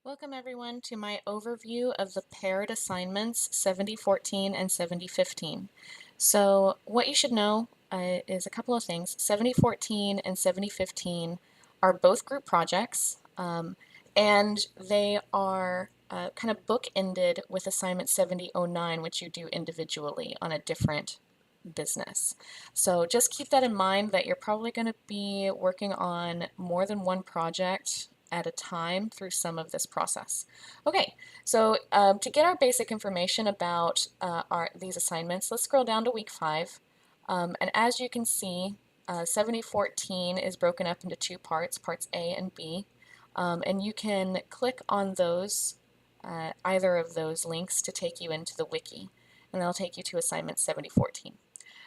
Welcome everyone to my overview of the paired assignments 7014 and 7015. So what you should know is a couple of things. 7014 and 7015 are both group projects, and they are kind of bookended with assignment 7009, which you do individually on a different business. So just keep that in mind that you're probably going to be working on more than one project at a time through some of this process. Okay, so to get our basic information about these assignments, let's scroll down to week 5. And as you can see, 7014 is broken up into two parts, parts A and B. And you can click on those, either of those links to take you into the wiki. And they'll take you to assignment 7014.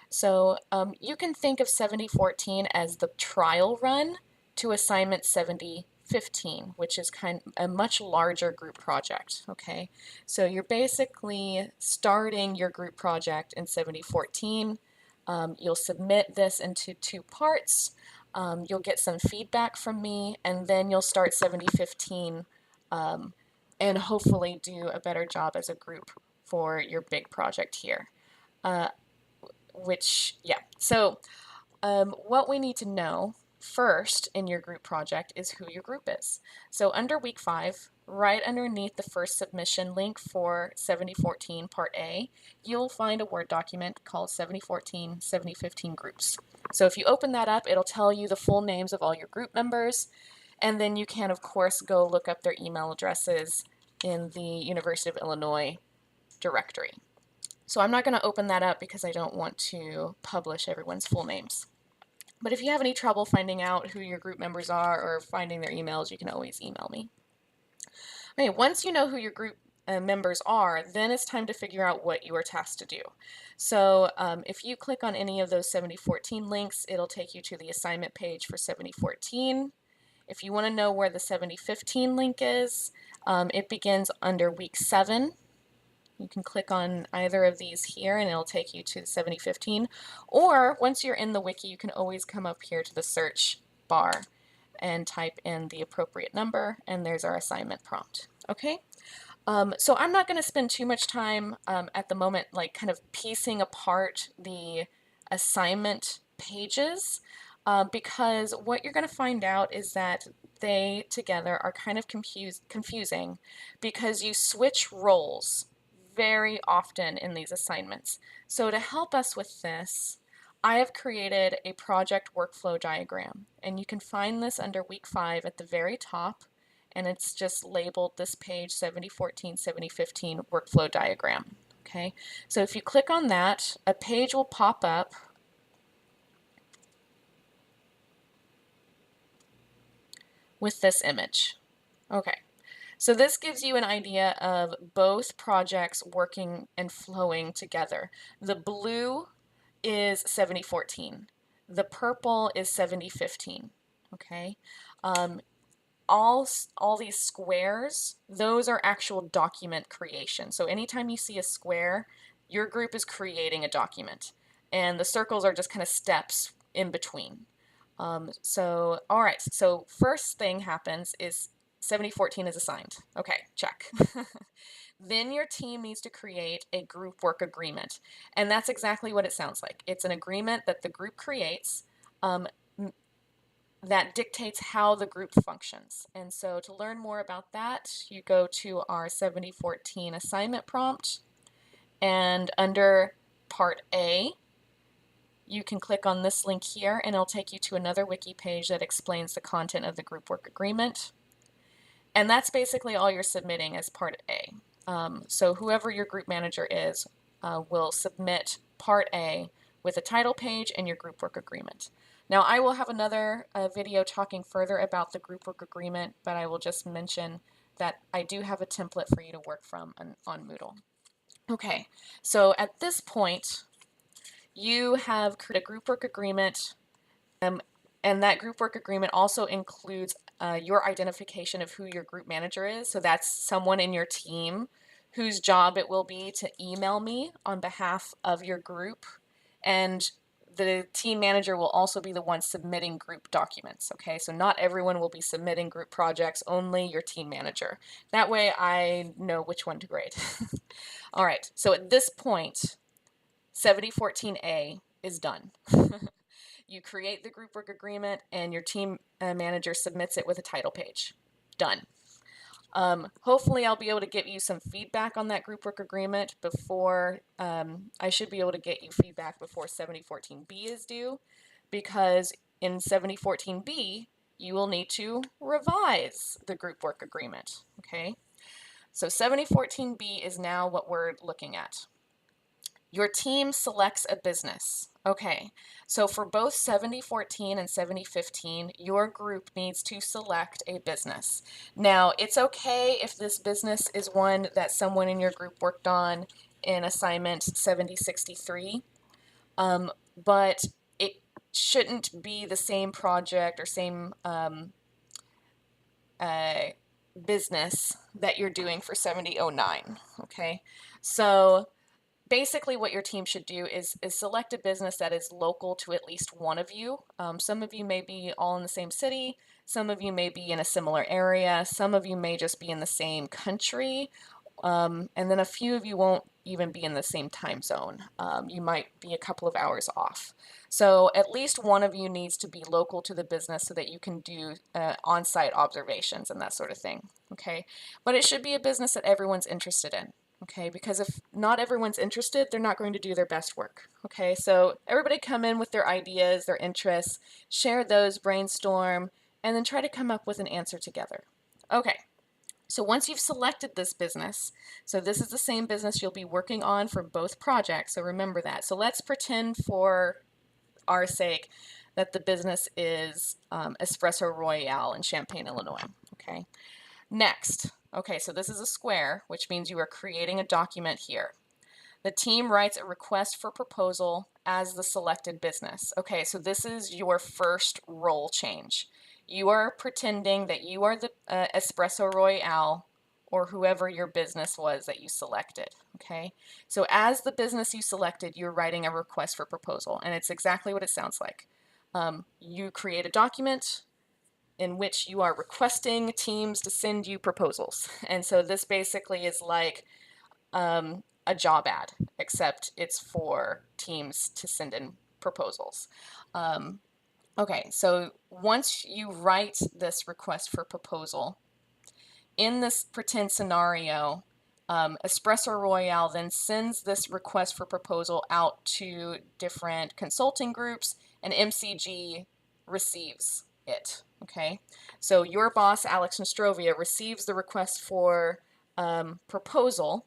So you can think of 7014 as the trial run to assignment 7015, which is a much larger group project, okay? So you're basically starting your group project in 7014. You'll submit this into two parts. You'll get some feedback from me, and then you'll start 7015 and hopefully do a better job as a group for your big project here. So what we need to know first in your group project is who your group is. So under week 5, right underneath the first submission link for 7014 Part A, you'll find a Word document called 7014 7015 groups. So if you open that up, it'll tell you the full names of all your group members, and then you can, of course, go look up their email addresses in the University of Illinois directory. So I'm not going to open that up because I don't want to publish everyone's full names. But if you have any trouble finding out who your group members are or finding their emails, you can always email me. Okay, once you know who your group members are, then it's time to figure out what you are tasked to do. So if you click on any of those 7014 links, it'll take you to the assignment page for 7014. If you want to know where the 7015 link is, it begins under week 7. You can click on either of these here and it'll take you to 7015. Or once you're in the wiki, you can always come up here to the search bar and type in the appropriate number, and there's our assignment prompt. Okay? So I'm not going to spend too much time at the moment like kind of piecing apart the assignment pages because what you're going to find out is that they together are kind of confusing because you switch roles very often in these assignments. So to help us with this, I have created a project workflow diagram, and you can find this under week 5 at the very top, and it's just labeled this page 7014 7015 workflow diagram. Okay, so if you click on that, a page will pop up with this image. Okay. So this gives you an idea of both projects working and flowing together. The blue is 7014. The purple is 7015. Okay. All these squares, those are actual document creation. So anytime you see a square, your group is creating a document. And the circles are just kind of steps in between. All right, so first thing happens is 7014 is assigned. Okay, check. Then your team needs to create a group work agreement. And that's exactly what it sounds like. It's an agreement that the group creates that dictates how the group functions. And so to learn more about that, you go to our 7014 assignment prompt. And under Part A, you can click on this link here and it'll take you to another wiki page that explains the content of the group work agreement. And that's basically all you're submitting as Part A. So whoever your group manager is will submit Part A with a title page and your group work agreement. Now I will have another video talking further about the group work agreement, but I will just mention that I do have a template for you to work from on Moodle. Okay, so at this point, you have created a group work agreement, and that group work agreement also includes your identification of who your group manager is. So that's someone in your team whose job it will be to email me on behalf of your group. And the team manager will also be the one submitting group documents, okay? So not everyone will be submitting group projects, only your team manager. That way I know which one to grade. All right, so at this point, 7014A is done. You create the group work agreement and your team manager submits it with a title page. Done. Hopefully I'll be able to give you some feedback on that group work agreement before, I should be able to get you feedback before 7014B is due, because in 7014B, you will need to revise the group work agreement, okay? So 7014B is now what we're looking at. Your team selects a business. Okay, so for both 7014 and 7015, your group needs to select a business. Now, it's okay if this business is one that someone in your group worked on in assignment 7063, but it shouldn't be the same project or same business that you're doing for 7009, okay? So basically what your team should do is select a business that is local to at least one of you. Some of you may be all in the same city, some of you may be in a similar area, some of you may just be in the same country, and then a few of you won't even be in the same time zone. You might be a couple of hours off. So at least one of you needs to be local to the business so that you can do on-site observations and that sort of thing, okay? But it should be a business that everyone's interested in. Okay, because if not everyone's interested, they're not going to do their best work. Okay, so everybody come in with their ideas, their interests, share those, brainstorm, and then try to come up with an answer together. Okay, so once you've selected this business, so this is the same business you'll be working on for both projects, so remember that. So let's pretend for our sake that the business is Espresso Royale in Champaign, Illinois. Okay, next. Okay, so this is a square, which means you are creating a document here. The team writes a request for proposal as the selected business. Okay, so this is your first role change. You are pretending that you are the Espresso Royale or whoever your business was that you selected, okay? So as the business you selected, you're writing a request for proposal, and it's exactly what it sounds like. You create a document in which you are requesting teams to send you proposals. And so this basically is like a job ad, except it's for teams to send in proposals. Okay, so once you write this request for proposal, in this pretend scenario, Espresso Royale then sends this request for proposal out to different consulting groups, and MCG receives it. Okay, so your boss, Alex Nostrovia, receives the request for proposal,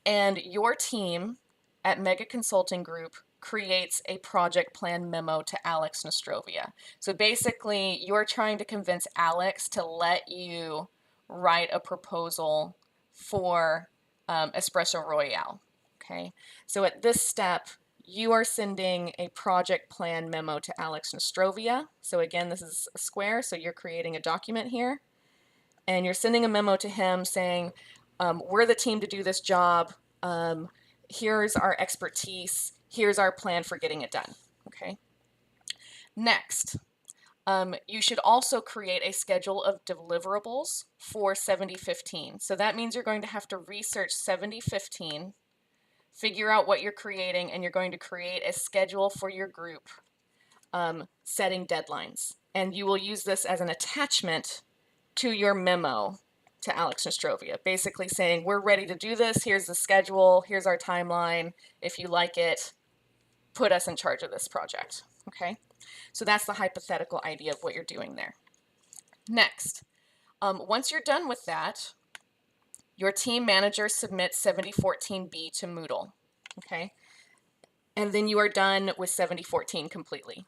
and your team at Mega Consulting Group creates a project plan memo to Alex Nostrovia. So basically, you're trying to convince Alex to let you write a proposal for Espresso Royale. Okay, so at this step, you are sending a project plan memo to Alex Nostrovia. So again, this is a square, so you're creating a document here. And you're sending a memo to him saying, we're the team to do this job. Here's our expertise. Here's our plan for getting it done. Okay. Next, you should also create a schedule of deliverables for 7015. So that means you're going to have to research 7015, figure out what you're creating, and you're going to create a schedule for your group setting deadlines. And you will use this as an attachment to your memo to Alex Nostrovia, basically saying, we're ready to do this, here's the schedule, here's our timeline, if you like it, put us in charge of this project, okay? So that's the hypothetical idea of what you're doing there. Next, once you're done with that, your team manager submits 7014B to Moodle, okay? And then you are done with 7014 completely.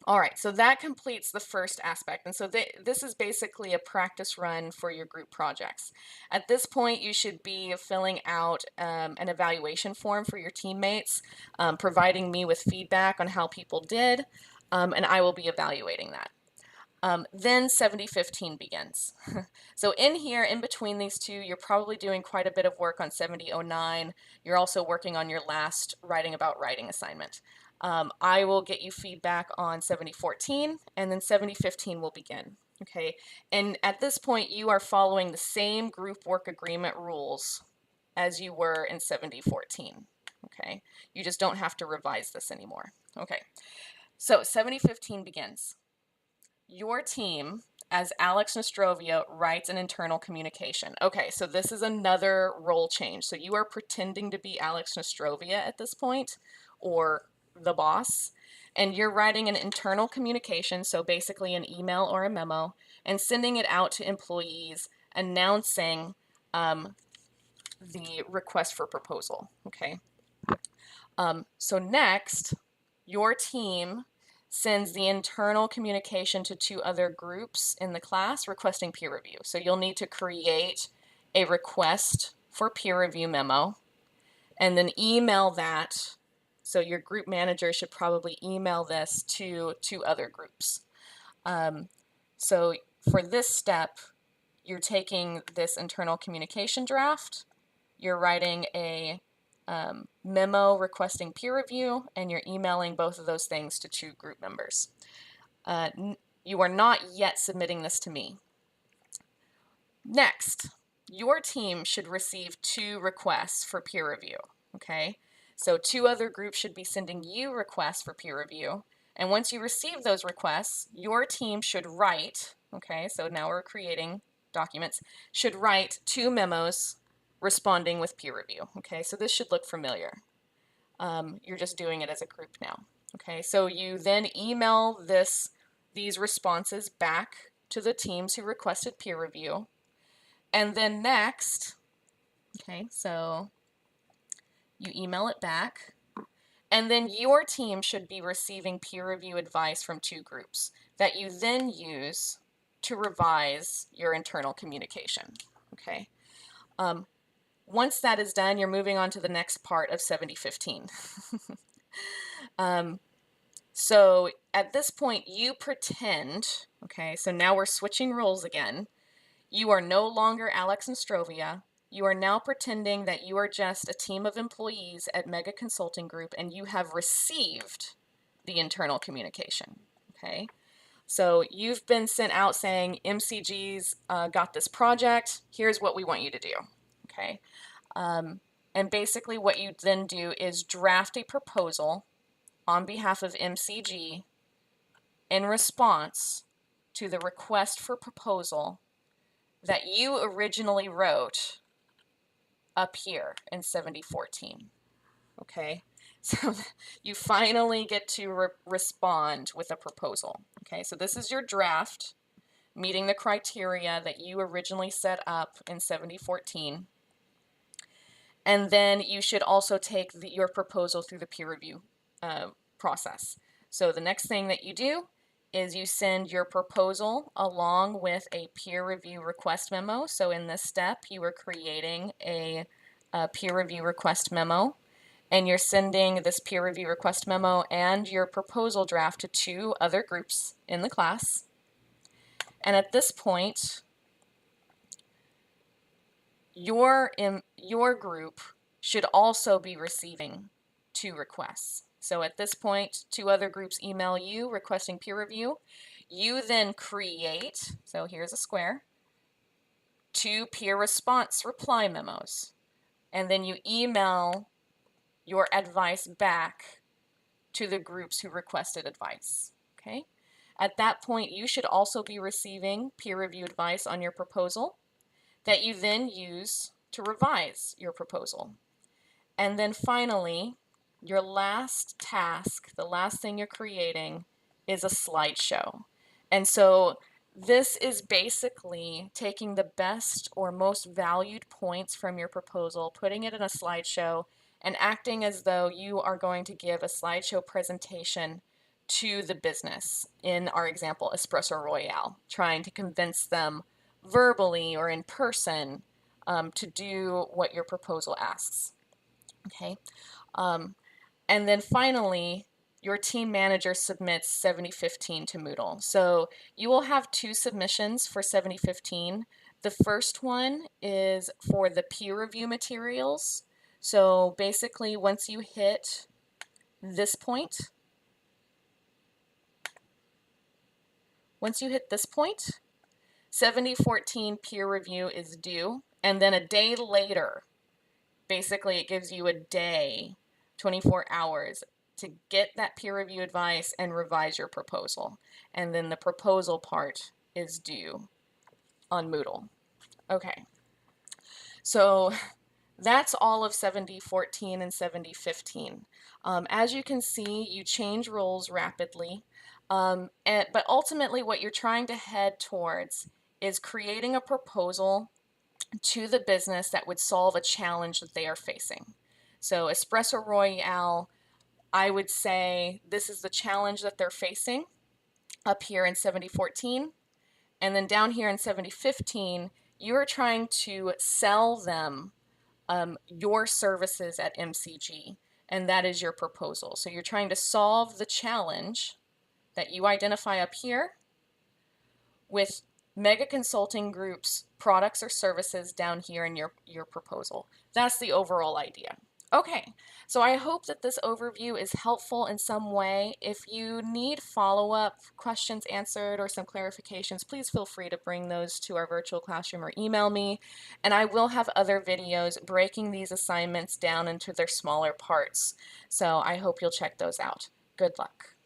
All right, so that completes the first aspect. And so this is basically a practice run for your group projects. At this point, you should be filling out an evaluation form for your teammates, providing me with feedback on how people did, and I will be evaluating that. Then 7015 begins. So in here, in between these two, you're probably doing quite a bit of work on 7009. You're also working on your last writing about writing assignment. I will get you feedback on 7014, and then 7015 will begin. Okay, and at this point, you are following the same group work agreement rules as you were in 7014. Okay, you just don't have to revise this anymore. Okay, so 7015 begins. Your team, as Alex Nostrovia, writes an internal communication. Okay, so this is another role change. So you are pretending to be Alex Nostrovia at this point, or the boss, and you're writing an internal communication, so basically an email or a memo, and sending it out to employees announcing the request for proposal. Okay. So next, your team sends the internal communication to two other groups in the class requesting peer review. So you'll need to create a request for peer review memo and then email that. So your group manager should probably email this to two other groups. So for this step, you're taking this internal communication draft, you're writing a memo requesting peer review, and you're emailing both of those things to two group members. You are not yet submitting this to me. Next, your team should receive two requests for peer review, okay? So two other groups should be sending you requests for peer review, and once you receive those requests, your team should write, okay, so now we're creating documents, should write two memos responding with peer review. Okay, so this should look familiar. You're just doing it as a group now. Okay, so you then email these responses back to the teams who requested peer review. And then next, okay, so you email it back. And then your team should be receiving peer review advice from two groups that you then use to revise your internal communication. Okay. Once that is done, you're moving on to the next part of 7015. So at this point, you pretend, okay, so now we're switching roles again. You are no longer Alex Nostrovia. You are now pretending that you are just a team of employees at Mega Consulting Group and you have received the internal communication, okay? So you've been sent out saying, MCG's got this project, here's what we want you to do, okay? And basically what you then do is draft a proposal on behalf of MCG in response to the request for proposal that you originally wrote up here in 7014. Okay, so you finally get to respond with a proposal. Okay, so this is your draft meeting the criteria that you originally set up in 7014. And then you should also take your proposal through the peer review process. So the next thing that you do is you send your proposal along with a peer review request memo. So in this step, you are creating a peer review request memo, and you're sending this peer review request memo and your proposal draft to two other groups in the class. And at this point, your group should also be receiving two requests. So at this point, two other groups email you requesting peer review. You then create, so here's a square, two peer response reply memos. And then you email your advice back to the groups who requested advice, okay? At that point, you should also be receiving peer review advice on your proposal that you then use to revise your proposal. And then finally, your last task, the last thing you're creating, is a slideshow. And so this is basically taking the best or most valued points from your proposal, putting it in a slideshow, and acting as though you are going to give a slideshow presentation to the business, in our example, Espresso Royale, trying to convince them verbally or in person to do what your proposal asks. Okay, and then finally, your team manager submits 7015 to Moodle. So you will have two submissions for 7015. The first one is for the peer review materials. So basically, once you hit this point, once you hit this point, 7014 peer review is due, and then a day later, basically it gives you a day, 24 hours, to get that peer review advice and revise your proposal. And then the proposal part is due on Moodle. Okay, so that's all of 7014 and 7015. As you can see, you change roles rapidly, but ultimately what you're trying to head towards is creating a proposal to the business that would solve a challenge that they are facing. So Espresso Royale, I would say this is the challenge that they're facing up here in 7014. And then down here in 7015, you're trying to sell them your services at MCG, and that is your proposal. So you're trying to solve the challenge that you identify up here with Mega Consulting Group's products or services down here in your proposal. That's the overall idea. Okay, so I hope that this overview is helpful in some way. If you need follow-up questions answered or some clarifications, please feel free to bring those to our virtual classroom or email me. And I will have other videos breaking these assignments down into their smaller parts. So I hope you'll check those out. Good luck.